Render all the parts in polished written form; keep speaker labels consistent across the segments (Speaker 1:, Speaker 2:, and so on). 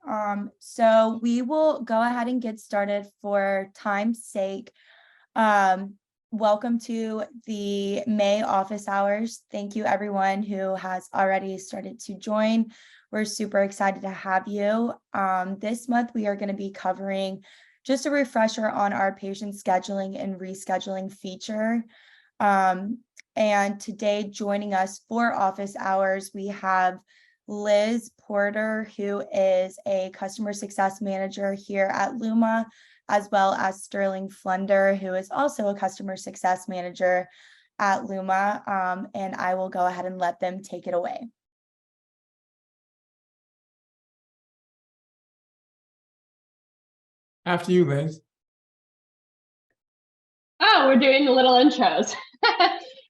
Speaker 1: right. So we will go ahead and get started for time's sake. Welcome to the May office hours. Thank you everyone who has already started to join. We're super excited to have you. This month we are going to be covering just a refresher on our patient scheduling and rescheduling feature. And today joining us for office hours, we have Liz Porter, who is a customer success manager here at Luma, as well as Sterling Flunder, who is also a customer success manager at Luma. And I will go ahead and let them take it away.
Speaker 2: After you, Liz.
Speaker 3: Oh, we're doing little intros.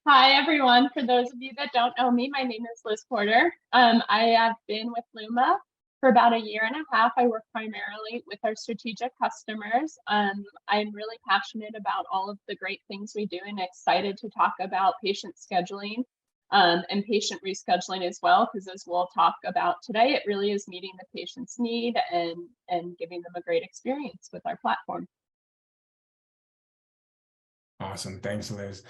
Speaker 3: Hi, everyone. For those of you that don't know me, my name is Liz Porter. I have been with Luma for about a year and a half. I work primarily with our strategic customers. I'm really passionate about all of the great things we do and excited to talk about patient scheduling and patient rescheduling as well, because as we'll talk about today, it really is meeting the patient's need and giving them a great experience with our platform.
Speaker 2: Awesome. Thanks, Liz.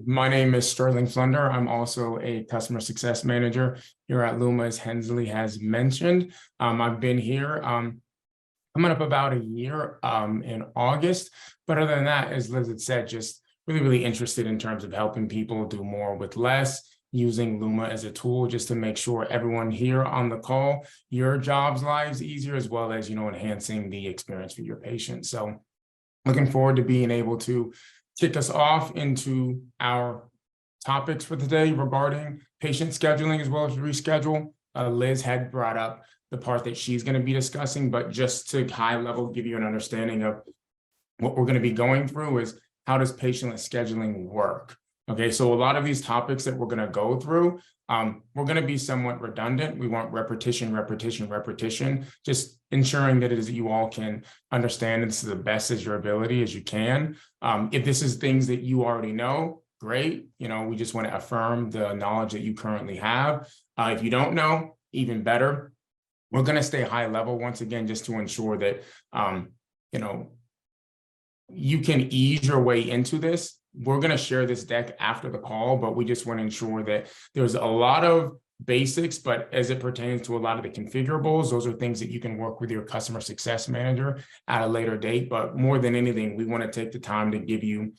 Speaker 2: My name is Sterling Flunder. I'm also a customer success manager here at Luma, as Hensley has mentioned. I've been here coming up about a year in August. But other than that, as Liz had said, just really interested in terms of helping people do more with less, using Luma as a tool just to make sure everyone here on the call, your job's lives easier, as well as, enhancing the experience for your patients. So looking forward to being able to kick us off into our topics for today regarding patient scheduling as well as reschedule. Liz had brought up the part that she's going to be discussing, but just to high level give you an understanding of what we're going to be going through is how does patient scheduling work? Okay, so a lot of these topics that we're going to go through, we're going to be somewhat redundant. We want repetition, just ensuring that it is you all can understand this to the best as your ability as you can. If this is things that you already know, great. We just want to affirm the knowledge that you currently have. If you don't know, even better. We're going to stay high level once again, just to ensure that, you can ease your way into this. We're going to share this deck after the call, but we just want to ensure that there's a lot of basics, but as it pertains to a lot of the configurables, those are things that you can work with your customer success manager at a later date. But more than anything, we want to take the time to give you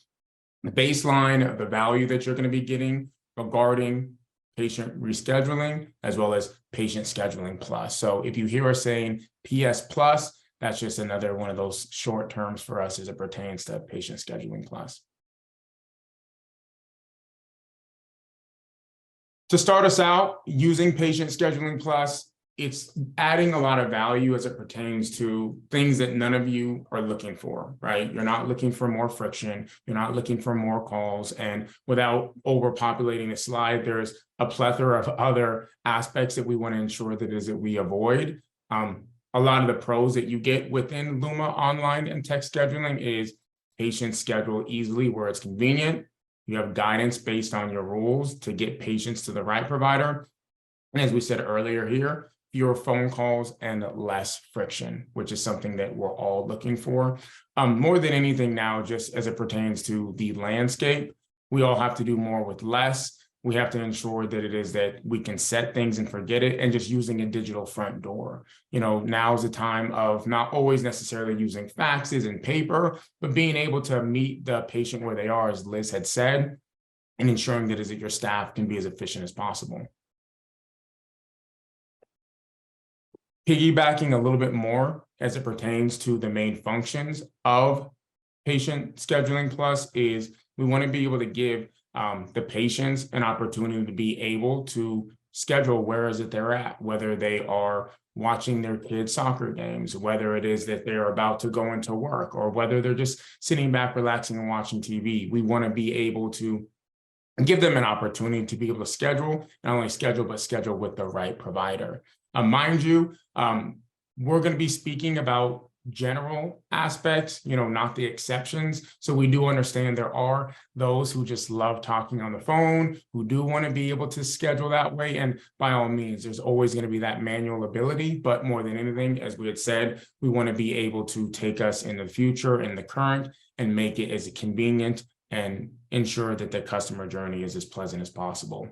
Speaker 2: the baseline of the value that you're going to be getting regarding patient rescheduling, as well as patient scheduling plus. So if you hear us saying PS plus, that's just another one of those short terms for us as it pertains to patient scheduling plus. To start us out, using patient scheduling plus, it's adding a lot of value as it pertains to things that none of you are looking for, right? You're not looking for more friction. You're not looking for more calls. And without overpopulating the slide, there's a plethora of other aspects that we want to ensure that we avoid. A lot of the pros that you get within Luma online and text scheduling is patients schedule easily where it's convenient. You have guidance based on your rules to get patients to the right provider. And as we said earlier here, fewer phone calls and less friction, which is something that we're all looking for. More than anything now, just as it pertains to the landscape, we all have to do more with less. We have to ensure that it is that we can set things and forget it, and just using a digital front door. Now is the time of not always necessarily using faxes and paper, but being able to meet the patient where they are, as Liz had said, and ensuring that your staff can be as efficient as possible. Piggybacking a little bit more as it pertains to the main functions of patient scheduling plus is we want to be able to give the patients an opportunity to be able to schedule where is it they're at, whether they are watching their kids' soccer games, whether it is that they're about to go into work, or whether they're just sitting back, relaxing and watching TV. We want to be able to give them an opportunity to be able to schedule, not only schedule, but schedule with the right provider. Mind you, we're going to be speaking about general aspects, not the exceptions. So we do understand there are those who just love talking on the phone, who do want to be able to schedule that way. And by all means, there's always going to be that manual ability. But more than anything, as we had said, we want to be able to take us in the future, in the current, and make it as convenient and ensure that the customer journey is as pleasant as possible.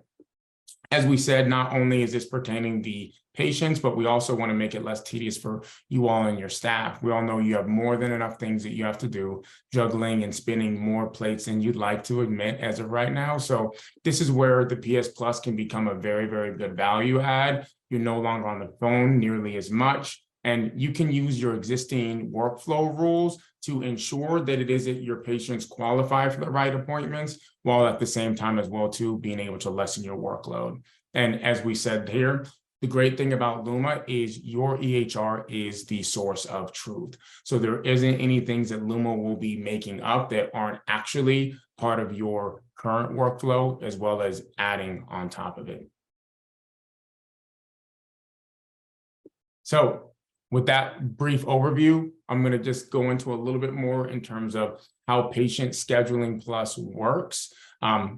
Speaker 2: As we said, not only is this pertaining the patients, but we also want to make it less tedious for you all and your staff. We all know you have more than enough things that you have to do, juggling and spinning more plates than you'd like to admit as of right now. So this is where the PS Plus can become a very, very good value add. You're no longer on the phone nearly as much, and you can use your existing workflow rules to ensure that it is that your patients qualify for the right appointments, while at the same time as well too being able to lessen your workload. And as we said here, the great thing about Luma is your EHR is the source of truth. So there isn't any things that Luma will be making up that aren't actually part of your current workflow, as well as adding on top of it. So with that brief overview, I'm going to just go into a little bit more in terms of how Patient Scheduling Plus works,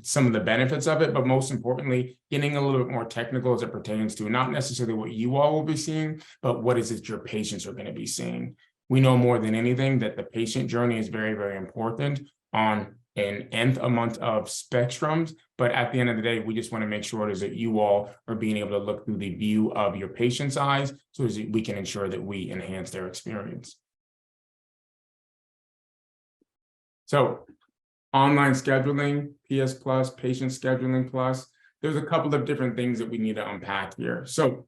Speaker 2: some of the benefits of it, but most importantly, getting a little bit more technical as it pertains to not necessarily what you all will be seeing, but what is it your patients are going to be seeing. We know more than anything that the patient journey is very, very important on an nth amount of spectrums, but at the end of the day, we just want to make sure is that you all are being able to look through the view of your patient's eyes so that we can ensure that we enhance their experience. So online scheduling, PS Plus, Patient Scheduling Plus, there's a couple of different things that we need to unpack here. So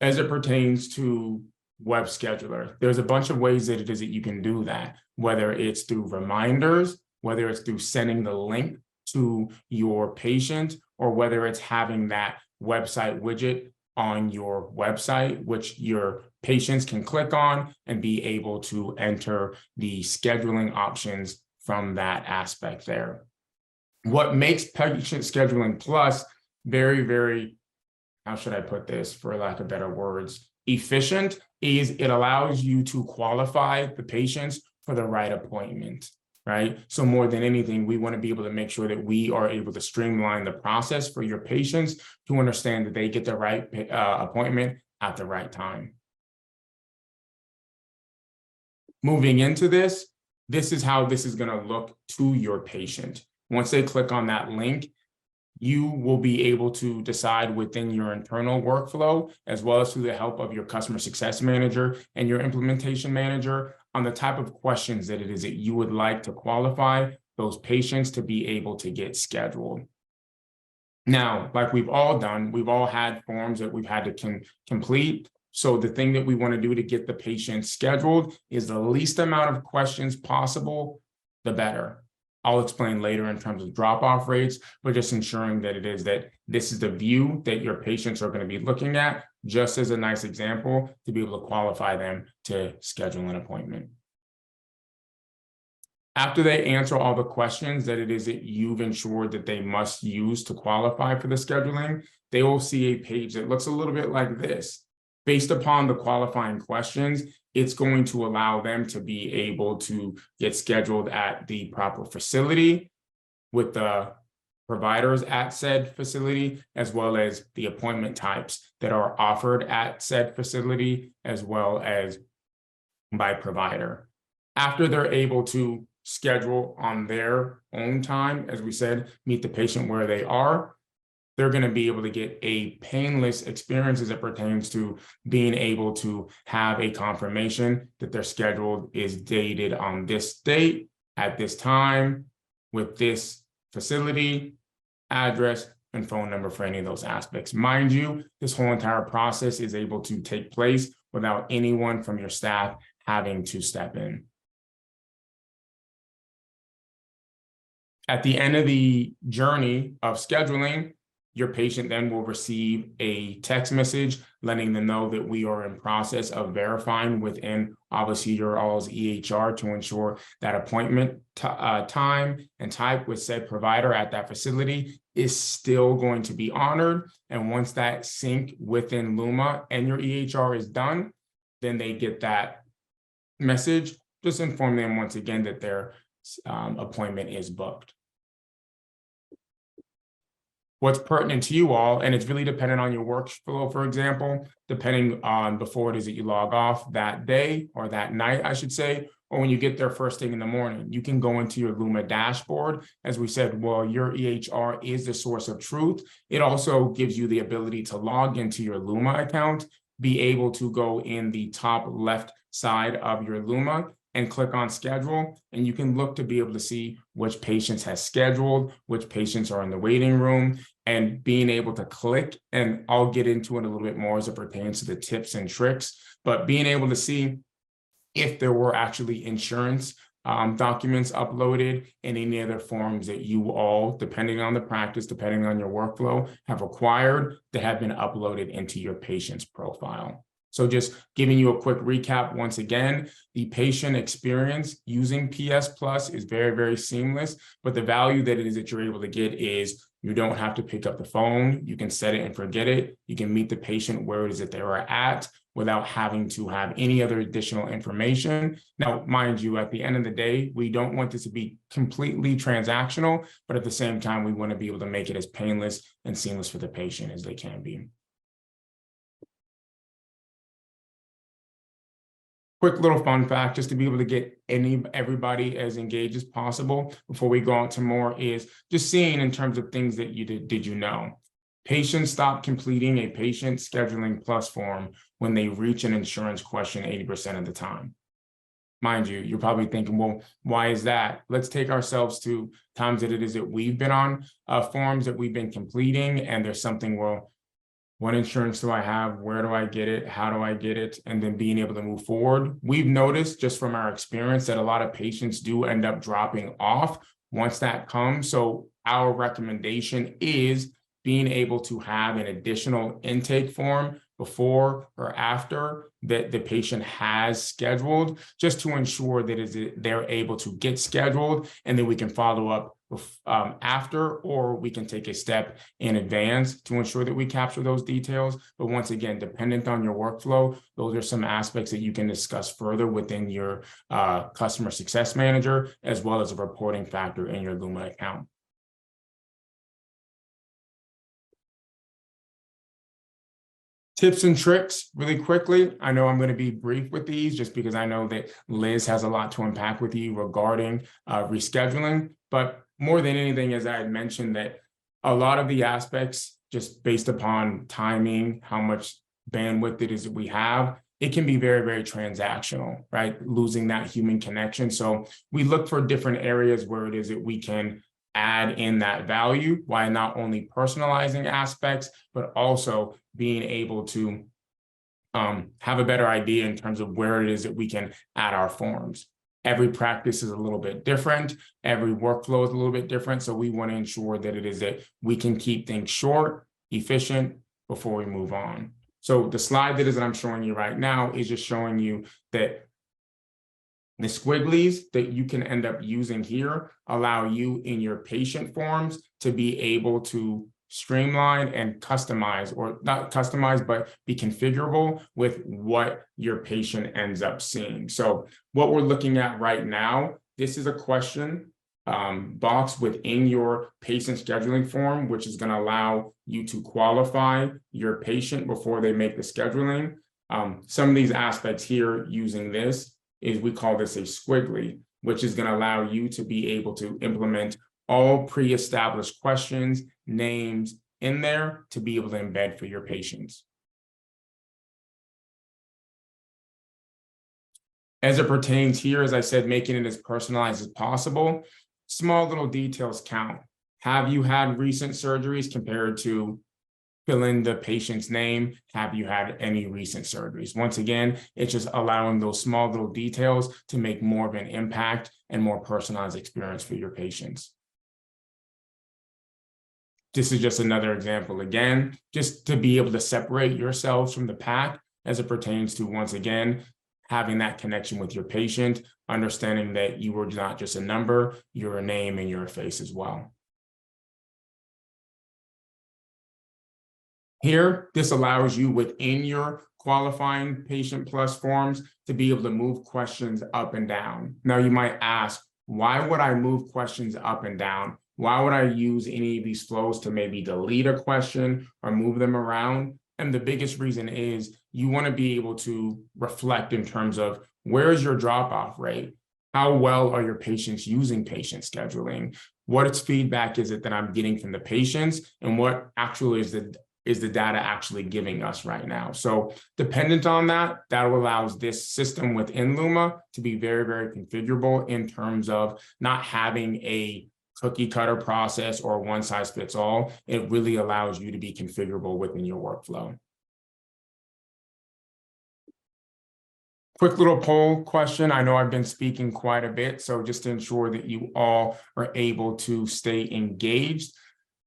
Speaker 2: as it pertains to web scheduler, there's a bunch of ways that it is that you can do that, whether it's through reminders, whether it's through sending the link to your patient, or whether it's having that website widget on your website, which your patients can click on and be able to enter the scheduling options from that aspect there. What makes Patient Scheduling Plus very, very, how should I put this for lack of better words, efficient, is it allows you to qualify the patients for the right appointment. Right? So more than anything, we want to be able to make sure that we are able to streamline the process for your patients to understand that they get the right appointment at the right time. Moving into this, this is how this is going to look to your patient. Once they click on that link, you will be able to decide within your internal workflow, as well as through the help of your customer success manager and your implementation manager, on the type of questions that it is that you would like to qualify those patients to be able to get scheduled. Now, like we've all done, we've all had forms that we've had to complete. So the thing that we want to do to get the patient scheduled is the least amount of questions possible, the better. I'll explain later in terms of drop-off rates, but just ensuring that it is that this is the view that your patients are going to be looking at, just as a nice example to be able to qualify them to schedule an appointment. After they answer all the questions that it is that you've ensured that they must use to qualify for the scheduling, they will see a page that looks a little bit like this. Based upon the qualifying questions, it's going to allow them to be able to get scheduled at the proper facility with the providers at said facility, as well as the appointment types that are offered at said facility, as well as by provider. After they're able to schedule on their own time, as we said, meet the patient where they are, they're going to be able to get a painless experience as it pertains to being able to have a confirmation that their schedule is dated on this date, at this time, with this facility, address, and phone number for any of those aspects. Mind you, this whole entire process is able to take place without anyone from your staff having to step in. At the end of the journey of scheduling, your patient then will receive a text message letting them know that we are in process of verifying within obviously your all's EHR to ensure that appointment time and type with said provider at that facility is still going to be honored. And once that sync within Luma and your EHR is done, then they get that message, just inform them once again that their appointment is booked. What's pertinent to you all, and it's really dependent on your workflow, for example, depending on before it is that you log off that day or that night, I should say, or when you get there first thing in the morning, you can go into your Luma dashboard. As we said, well, your EHR is the source of truth. It also gives you the ability to log into your Luma account, be able to go in the top left side of your Luma and click on schedule, and you can look to be able to see which patients has scheduled, which patients are in the waiting room, and being able to click, and I'll get into it a little bit more as it pertains to the tips and tricks, but being able to see if there were actually insurance documents uploaded and any other forms that you all, depending on the practice, depending on your workflow, have required that have been uploaded into your patient's profile. So just giving you a quick recap once again, the patient experience using PS Plus is very, very seamless, but the value that it is that you're able to get is you don't have to pick up the phone. You can set it and forget it. You can meet the patient where it is that they are at without having to have any other additional information. Now, mind you, at the end of the day, we don't want this to be completely transactional, but at the same time, we want to be able to make it as painless and seamless for the patient as they can be. Quick little fun fact, just to be able to get everybody as engaged as possible before we go on to more, is just seeing in terms of things that you did you know. Patients stop completing a patient scheduling plus form when they reach an insurance question 80% of the time. Mind you, you're probably thinking, well, why is that? Let's take ourselves to times that it is that we've been on forms that we've been completing, and there's something, well, what insurance do I have? Where do I get it? How do I get it? And then being able to move forward. We've noticed just from our experience that a lot of patients do end up dropping off once that comes. So our recommendation is being able to have an additional intake form before or after that the patient has scheduled, just to ensure that they're able to get scheduled, and then we can follow up after, or we can take a step in advance to ensure that we capture those details. But once again, dependent on your workflow, those are some aspects that you can discuss further within your customer success manager, as well as a reporting factor in your Luma account. Tips and tricks really quickly. I know I'm going to be brief with these just because I know that Liz has a lot to unpack with you regarding rescheduling, but more than anything, as I had mentioned, that a lot of the aspects, just based upon timing, how much bandwidth it is that we have, it can be very, very transactional, right? Losing that human connection. So we look for different areas where it is that we can add in that value while not only personalizing aspects, but also being able to have a better idea in terms of where it is that we can add our forms. Every practice is a little bit different. Every workflow is a little bit different. So we want to ensure that it is that we can keep things short, efficient before we move on. So the slide that I'm showing you right now is just showing you that the squigglies that you can end up using here allow you in your patient forms to be able to streamline and customize, or not customize, but be configurable with what your patient ends up seeing. So what we're looking at right now, this is a question box within your patient scheduling form, which is going to allow you to qualify your patient before they make the scheduling. Some of these aspects here using this is, we call this a squiggly, which is going to allow you to be able to implement all pre-established questions, names in there to be able to embed for your patients. As it pertains here, as I said, making it as personalized as possible, small little details count. Have you had recent surgeries compared to fill in the patient's name? Have you had any recent surgeries? Once again, it's just allowing those small little details to make more of an impact and more personalized experience for your patients. This is just another example, again, just to be able to separate yourselves from the pack as it pertains to, once again, having that connection with your patient, understanding that you are not just a number, you're a name and you're a face as well. Here, this allows you within your qualifying patient plus forms to be able to move questions up and down. Now you might ask, why would I move questions up and down? Why would I use any of these flows to maybe delete a question or move them around? And the biggest reason is you want to be able to reflect in terms of where is your drop-off rate? How well are your patients using patient scheduling? What feedback is it that I'm getting from the patients? And what actually is the data actually giving us right now? So dependent on that, that allows this system within Luma to be very, very configurable in terms of not having a cookie cutter process or one size fits all. It really allows you to be configurable within your workflow. Quick little poll question. I know I've been speaking quite a bit, so just to ensure that you all are able to stay engaged,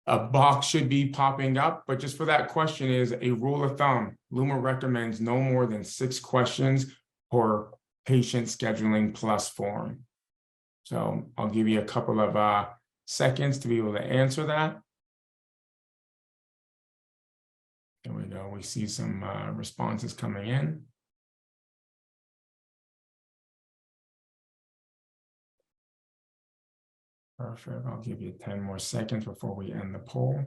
Speaker 2: a box should be popping up, but just for that question is a rule of thumb. Luma recommends no more than 6 questions per patient scheduling plus form. So I'll give you a couple of seconds to be able to answer that. There we go. We see some responses coming in. Perfect. I'll give you 10 more seconds before we end the poll.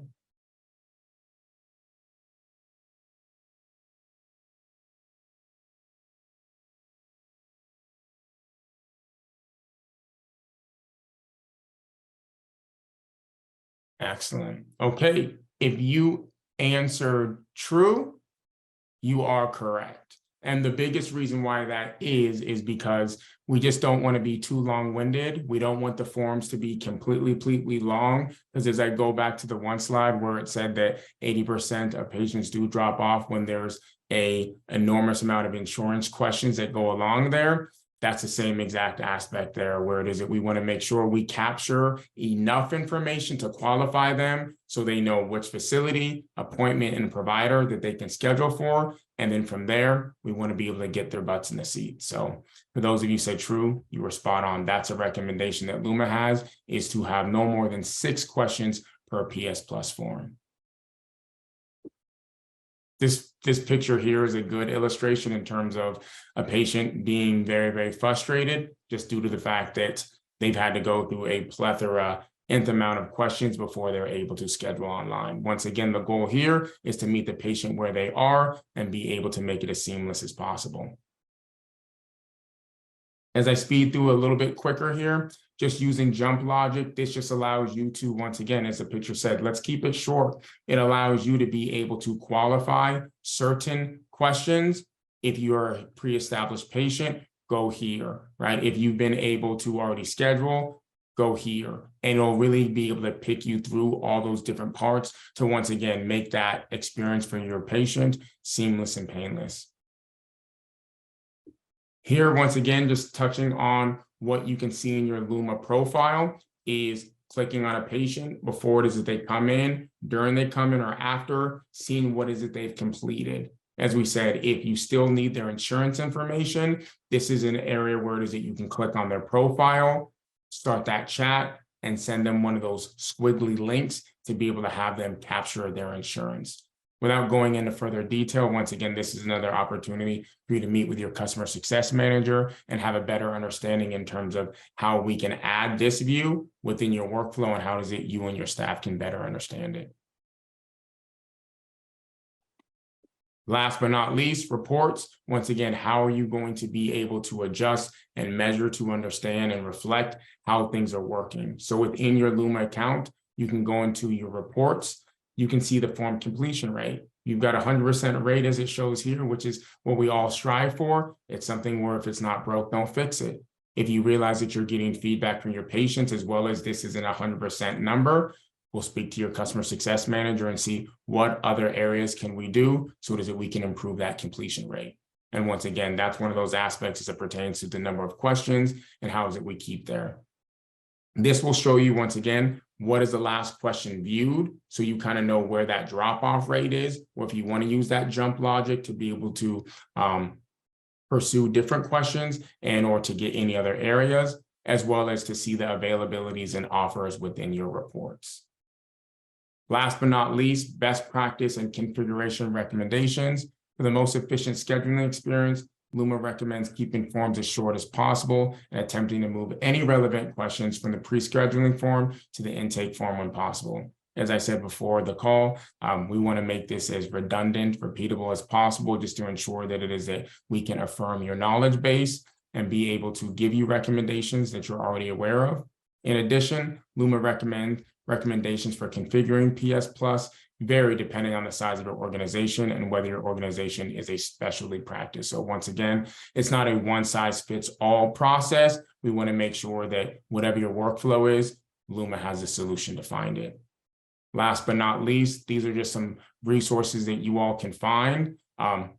Speaker 2: Excellent. Okay. If you answered true, you are correct. And the biggest reason why that is because we just don't want to be too long-winded. We don't want the forms to be completely long, because as I go back to the one slide where it said that 80% of patients do drop off when there's an enormous amount of insurance questions that go along there. That's the same exact aspect there, where it is that we want to make sure we capture enough information to qualify them so they know which facility, appointment, and provider that they can schedule for. And then from there, we want to be able to get their butts in the seat. So for those of you who said true, you were spot on. That's a recommendation that Luma has, is to have no more than 6 questions per PS Plus form. This picture here is a good illustration in terms of a patient being very, very frustrated just due to the fact that they've had to go through a plethora amount of questions before they're able to schedule online. Once again, the goal here is to meet the patient where they are and be able to make it as seamless as possible. As I speed through a little bit quicker here, just using jump logic, this just allows you to, once again, as the picture said, let's keep it short. It allows you to be able to qualify certain questions. If you're a pre-established patient, go here, right? If you've been able to already schedule, go here. And it'll really be able to pick you through all those different parts to, once again, make that experience for your patient seamless and painless. Here, once again, just touching on what you can see in your Luma profile is clicking on a patient before it is that they come in, during they come in, or after, seeing what is it they've completed. As we said, if you still need their insurance information, this is an area where it is that you can click on their profile, start that chat, and send them one of those squiggly links to be able to have them capture their insurance. Without going into further detail, once again, this is another opportunity for you to meet with your customer success manager and have a better understanding in terms of how we can add this view within your workflow and how does it you and your staff can better understand it. Last but not least, reports. Once again, how are you going to be able to adjust and measure to understand and reflect how things are working? So within your Luma account, you can go into your reports. You can see the form completion rate. You've got 100% rate as it shows here, which is what we all strive for. It's something where if it's not broke, don't fix it. If you realize that you're getting feedback from your patients, as well as this isn't a 100% number, we'll speak to your customer success manager and see what other areas can we do so that we can improve that completion rate. And once again, that's one of those aspects as it pertains to the number of questions and how is it we keep there. This will show you, once again, what is the last question viewed, so you kind of know where that drop-off rate is, or if you want to use that jump logic to be able to pursue different questions and or to get any other areas, as well as to see the availabilities and offers within your reports. Last but not least, best practice and configuration recommendations. For the most efficient scheduling experience, Luma recommends keeping forms as short as possible and attempting to move any relevant questions from the pre-scheduling form to the intake form when possible. As I said before the call, we want to make this as redundant, repeatable as possible, just to ensure that it is that we can affirm your knowledge base and be able to give you recommendations that you're already aware of. In addition, Luma recommendations for configuring PS Plus vary depending on the size of your organization and whether your organization is a specialty practice. So once again, it's not a one-size-fits-all process. We want to make sure that whatever your workflow is, Luma has a solution to find it. Last but not least, these are just some resources that you all can find.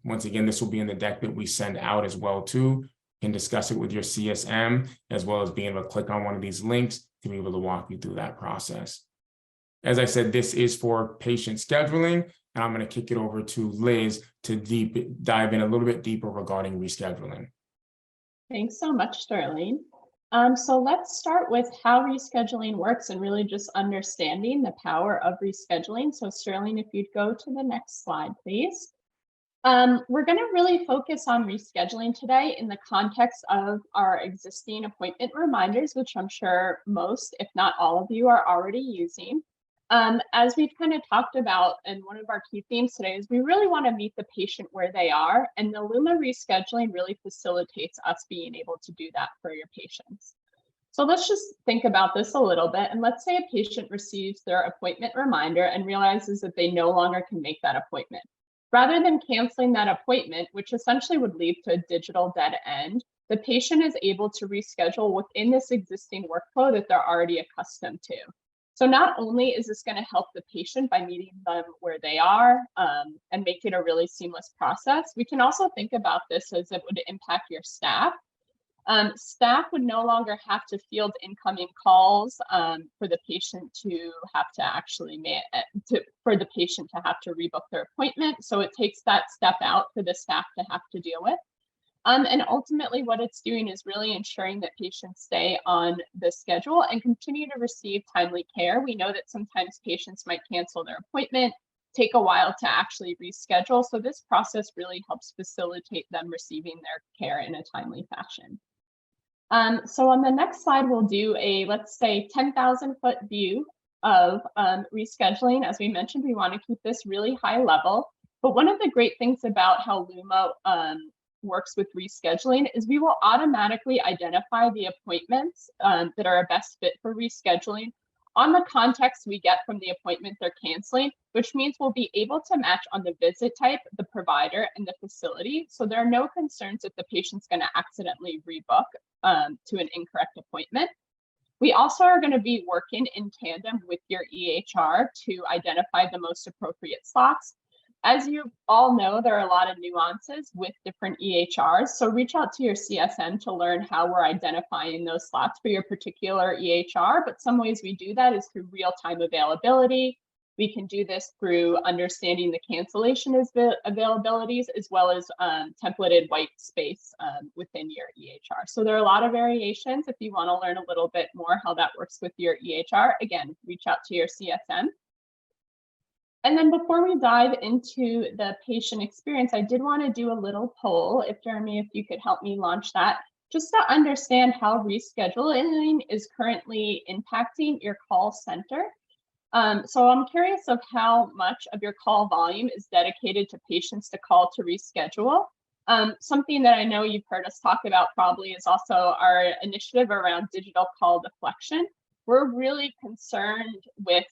Speaker 2: Once again, this will be in the deck that we send out as well too. You can discuss it with your CSM, as well as being able to click on one of these links to be able to walk you through that process. As I said, this is for patient scheduling, and I'm going to kick it over to Liz to dive in a little bit deeper regarding rescheduling.
Speaker 3: Thanks so much, Sterling. So let's start with how rescheduling works and really just understanding the power of rescheduling. So Sterling, if you'd go to the next slide, please. We're going to really focus on rescheduling today in the context of our existing appointment reminders, which I'm sure most, if not all of you, are already using. As we've kind of talked about, and one of our key themes today is we really want to meet the patient where they are, and the Luma rescheduling really facilitates us being able to do that for your patients. So let's just think about this a little bit, and let's say a patient receives their appointment reminder and realizes that they no longer can make that appointment. Rather than canceling that appointment, which essentially would lead to a digital dead end, the patient is able to reschedule within this existing workflow that they're already accustomed to. So not only is this going to help the patient by meeting them where they are and make it a really seamless process, we can also think about this as it would impact your staff. Staff would no longer have to field incoming calls for the patient to have to actually for the patient to have to rebook their appointment. So it takes that step out for the staff to have to deal with. And ultimately what it's doing is really ensuring that patients stay on the schedule and continue to receive timely care. We know that sometimes patients might cancel their appointment, take a while to actually reschedule. So this process really helps facilitate them receiving their care in a timely fashion. So on the next slide, we'll do a, let's say, 10,000-foot view of rescheduling. As we mentioned, we want to keep this really high level. But one of the great things about how Luma works with rescheduling is we will automatically identify the appointments that are a best fit for rescheduling on the context we get from the appointment they're canceling, which means we'll be able to match on the visit type, the provider, and the facility. So there are no concerns that the patient's going to accidentally rebook to an incorrect appointment. We also are going to be working in tandem with your EHR to identify the most appropriate slots. As you all know, there are a lot of nuances with different EHRs, so reach out to your CSM to learn how we're identifying those slots for your particular EHR, but some ways we do that is through real-time availability. We can do this through understanding the cancellation availabilities, as well as templated white space within your EHR. So there are a lot of variations. If you want to learn a little bit more how that works with your EHR, again, reach out to your CSM. And then before we dive into the patient experience, I did want to do a little poll. If Jeremy, if you could help me launch that, just to understand how rescheduling is currently impacting your call center. So I'm curious of how much of your call volume is dedicated to patients to call to reschedule. Something that I know you've heard us talk about probably is also our initiative around digital call deflection. We're really concerned with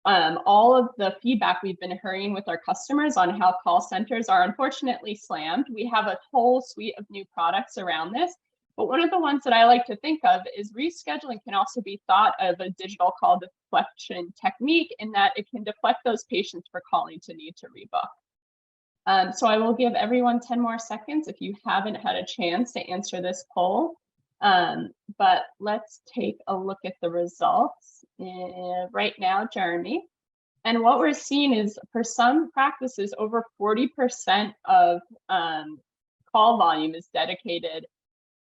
Speaker 3: all of the feedback we've been hearing with our customers on how call centers are unfortunately slammed. We have a whole suite of new products around this, but one of the ones that I like to think of is rescheduling can also be thought of a digital call deflection technique in that it can deflect those patients for calling to need to rebook. So I will give everyone 10 more seconds if you haven't had a chance to answer this poll. But let's take a look at the results right now, Jeremy. And what we're seeing is for some practices, over 40% of call volume is dedicated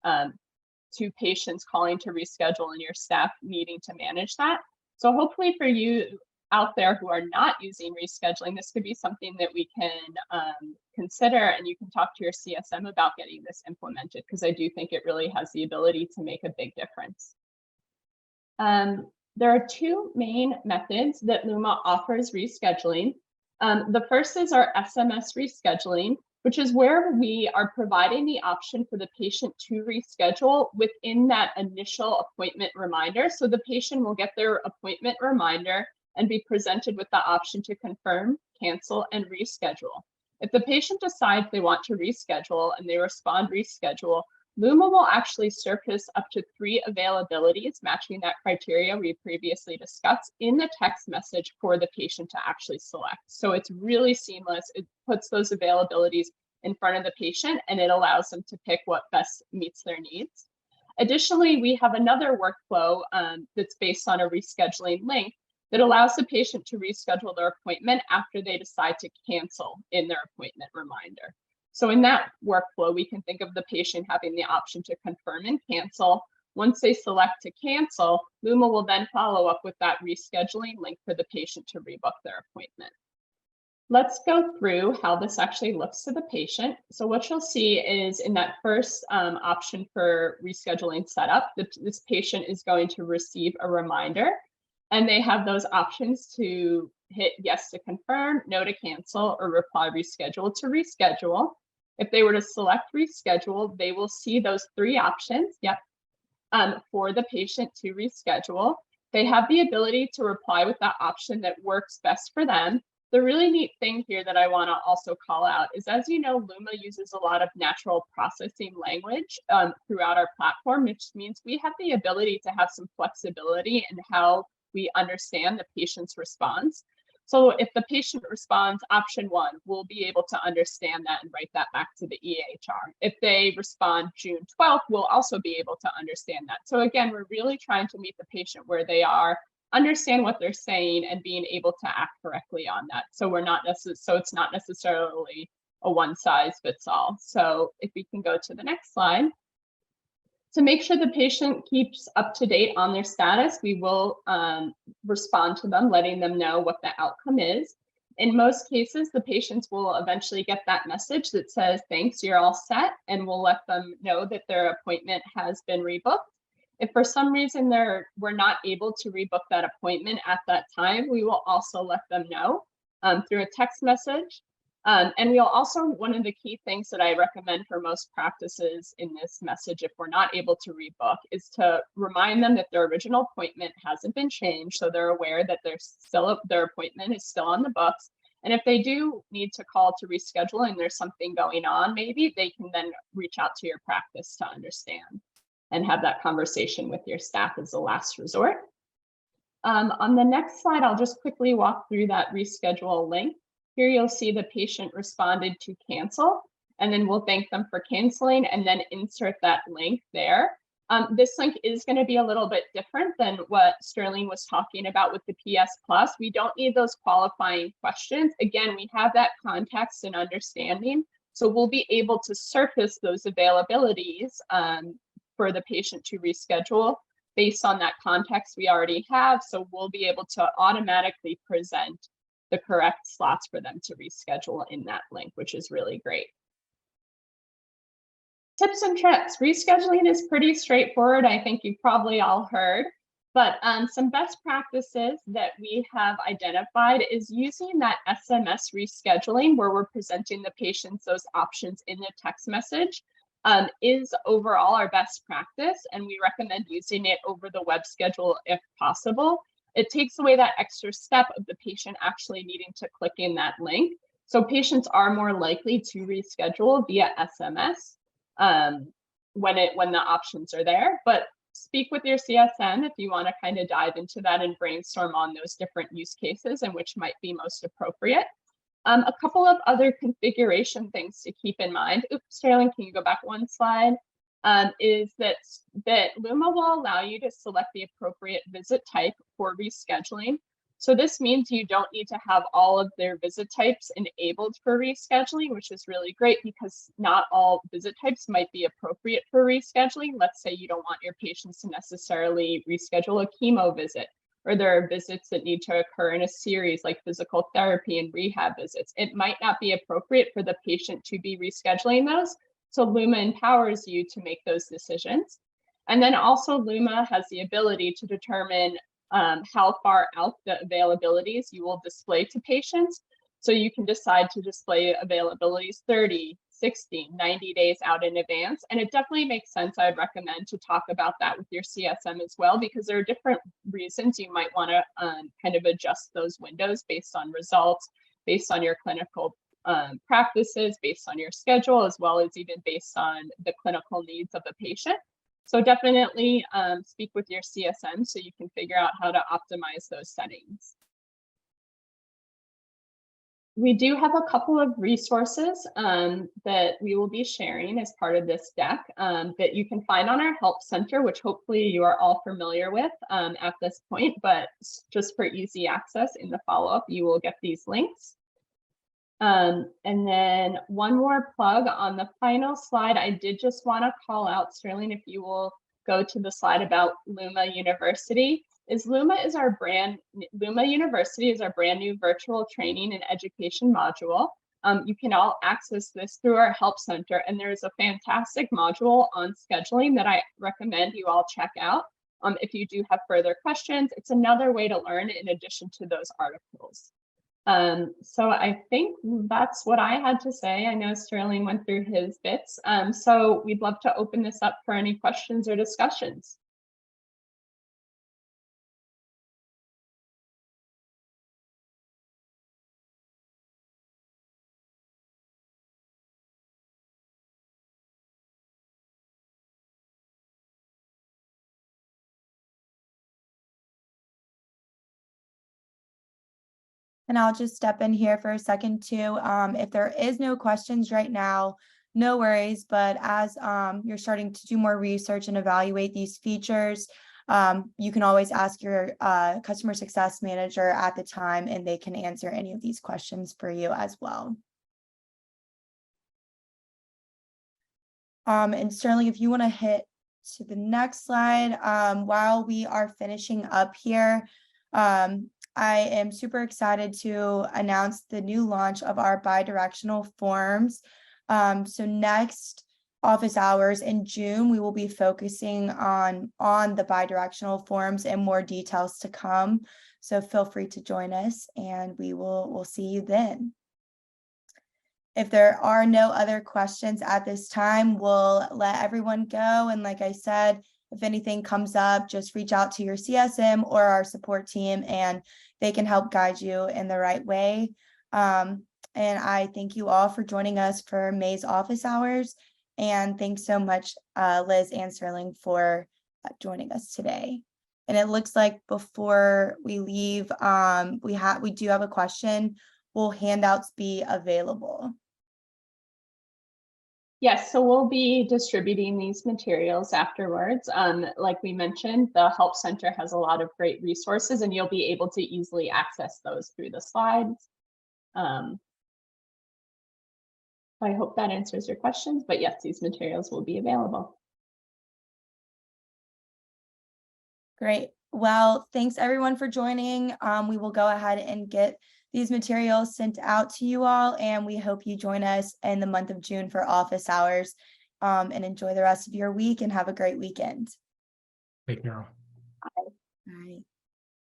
Speaker 3: to patients calling to reschedule and your staff needing to manage that. So hopefully for you, out there who are not using rescheduling, this could be something that we can consider, and you can talk to your CSM about getting this implemented, because I do think it really has the ability to make a big difference. There are two main methods that Luma offers rescheduling. The first is our SMS rescheduling, which is where we are providing the option for the patient to reschedule within that initial appointment reminder. So the patient will get their appointment reminder and be presented with the option to confirm, cancel, and reschedule. If the patient decides they want to reschedule and they respond reschedule, Luma will actually surface up to 3 availabilities matching that criteria we previously discussed in the text message for the patient to actually select. So it's really seamless. It puts those availabilities in front of the patient and it allows them to pick what best meets their needs. Additionally, we have another workflow that's based on a rescheduling link that allows the patient to reschedule their appointment after they decide to cancel in their appointment reminder. So in that workflow, we can think of the patient having the option to confirm and cancel. Once they select to cancel, Luma will then follow up with that rescheduling link for the patient to rebook their appointment. Let's go through how this actually looks to the patient. So what you'll see is in that first option for rescheduling setup, this patient is going to receive a reminder, and they have those options to hit yes to confirm, no to cancel, or reply reschedule to reschedule. If they were to select reschedule, they will see those 3 options, for the patient to reschedule. They have the ability to reply with that option that works best for them. The really neat thing here that I want to also call out is, as you know, Luma uses a lot of natural processing language throughout our platform, which means we have the ability to have some flexibility in how we understand the patient's response. So if the patient responds option 1, we'll be able to understand that and write that back to the EHR. If they respond June 12th, we'll also be able to understand that. So again, we're really trying to meet the patient where they are, understand what they're saying, and being able to act correctly on that. So it's not necessarily a one-size-fits-all. So if we can go to the next slide. To make sure the patient keeps up to date on their status, we will respond to them, letting them know what the outcome is. In most cases, the patients will eventually get that message that says, thanks, you're all set, and we'll let them know that their appointment has been rebooked. If for some reason we're not able to rebook that appointment at that time, we will also let them know through a text message. And we'll also, one of the key things that I recommend for most practices in this message, if we're not able to rebook, is to remind them that their original appointment hasn't been changed, so they're aware that their appointment is still on the books. And if they do need to call to reschedule and there's something going on, maybe they can then reach out to your practice to understand and have that conversation with your staff as a last resort. On the next slide, I'll just quickly walk through that reschedule link. Here you'll see the patient responded to cancel, and then we'll thank them for canceling and then insert that link there. This link is going to be a little bit different than what Sterling was talking about with the PS Plus. We don't need those qualifying questions. Again, we have that context and understanding, so we'll be able to surface those availabilities for the patient to reschedule based on that context we already have. So we'll be able to automatically present the correct slots for them to reschedule in that link, which is really great. Tips and tricks. Rescheduling is pretty straightforward. I think you've probably all heard, but some best practices that we have identified is using that SMS rescheduling, where we're presenting the patients those options in the text message, is overall our best practice, and we recommend using it over the web schedule if possible. It takes away that extra step of the patient actually needing to click in that link. So patients are more likely to reschedule via SMS when the options are there. But speak with your CSM if you want to kind of dive into that and brainstorm on those different use cases and which might be most appropriate. A couple of other configuration things to keep in mind. Oops, Sterling, can you go back one slide? Is that Luma will allow you to select the appropriate visit type for rescheduling. So this means you don't need to have all of their visit types enabled for rescheduling, which is really great because not all visit types might be appropriate for rescheduling. Let's say you don't want your patients to necessarily reschedule a chemo visit, or there are visits that need to occur in a series like physical therapy and rehab visits, it might not be appropriate for the patient to be rescheduling those. So Luma empowers you to make those decisions. And then also Luma has the ability to determine how far out the availabilities you will display to patients. So you can decide to display availabilities 30, 60, 90 days out in advance. And it definitely makes sense. I'd recommend to talk about that with your CSM as well, because there are different reasons you might want to kind of adjust those windows based on results, based on your clinical practices, based on your schedule, as well as even based on the clinical needs of the patient. So definitely speak with your CSM so you can figure out how to optimize those settings. We do have a couple of resources that we will be sharing as part of this deck that you can find on our Help Center, which hopefully you are all familiar with at this point, but just for easy access in the follow-up, you will get these links. And then one more plug on the final slide. I did just want to call out, Sterling, if you will go to the slide about Luma University. Luma University is our brand new virtual training and education module. You can all access this through our Help Center, and there's a fantastic module on scheduling that I recommend you all check out. If you do have further questions, it's another way to learn in addition to those articles. So I think that's what I had to say. I know Sterling went through his bits. So we'd love to open this up for any questions or discussions.
Speaker 1: And I'll just step in here for a second too. If there is no questions right now, no worries. But as you're starting to do more research and evaluate these features, you can always ask your customer success manager at the time, and they can answer any of these questions for you as well. And Sterling, if you want to hit to the next slide, while we are finishing up here, I am super excited to announce the new launch of our bidirectional forms. So next office hours in June, we will be focusing on the bidirectional forms and more details to come. So feel free to join us, and we'll see you then. If there are no other questions at this time, we'll let everyone go. And like I said, if anything comes up, just reach out to your CSM or our support team, and they can help guide you in the right way. And I thank you all for joining us for May's office hours. And thanks so much, Liz and Sterling, for joining us today. And it looks like before we leave, we do have a question. Will handouts be available?
Speaker 3: Yes, so we'll be distributing these materials afterwards. Like we mentioned, the Help Center has a lot of great resources, and you'll be able to easily access those through the slides. I hope that answers your questions, but yes, these materials will be available.
Speaker 1: Great. Well, thanks everyone for joining. We will go ahead and get these materials sent out to you all, and we hope you join us in the month of June for office hours, and enjoy the rest of your week and have a great weekend.
Speaker 2: Take care.
Speaker 1: All right.